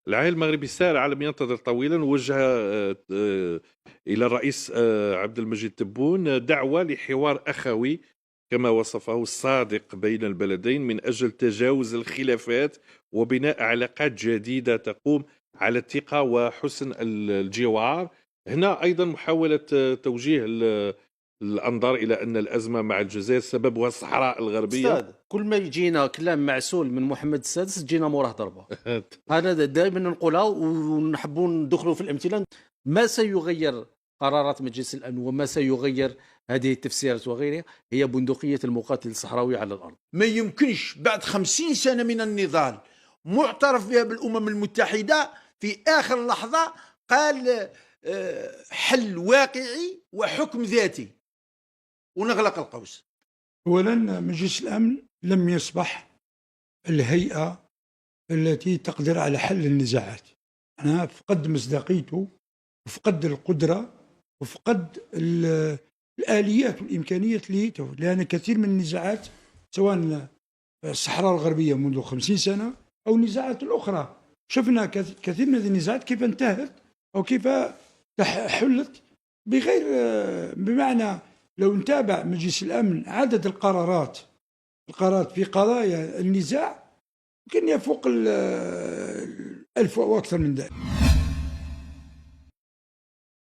العاهل المغربي السارع لم ينتظر طويلا، ووجه إلى الرئيس عبد المجيد تبون دعوة لحوار أخوي كما وصفه الصادق بين البلدين من أجل تجاوز الخلافات وبناء علاقات جديدة تقوم على الثقة وحسن الجوار. هنا أيضا محاولة توجيه الأنظار إلى أن الأزمة مع الجزائر سببها الصحراء الغربية. استاذ، كل ما يجينا كلام معسول من محمد السادس تجينا موراه ضربه. هذا دائما نقولها ونحبوا ندخلوا في الامثله. ما سيغير قرارات مجلس الامن وما سيغير هذه التفسيرات وغيرها هي بندقيه المقاتل الصحراوي على الارض. ما يمكنش بعد 50 سنة من النضال معترف بها بالأمم المتحدة في آخر لحظة قال حل واقعي وحكم ذاتي ونغلق القوس. أولا مجلس الأمن لم يصبح الهيئة التي تقدر على حل النزاعات. أنا فقد مصداقيته وفقد القدرة وفقد الآليات والإمكانيات لأن كثير من النزاعات سواء الصحراء الغربية منذ 50 سنة أو النزاعات الأخرى، شفنا كثير من النزاعات كيف انتهت أو كيف حلت بغير، بمعنى لو نتابع مجلس الأمن عدد القرارات في قضايا النزاع يمكن يفوق 1000 أو أكثر من ذلك.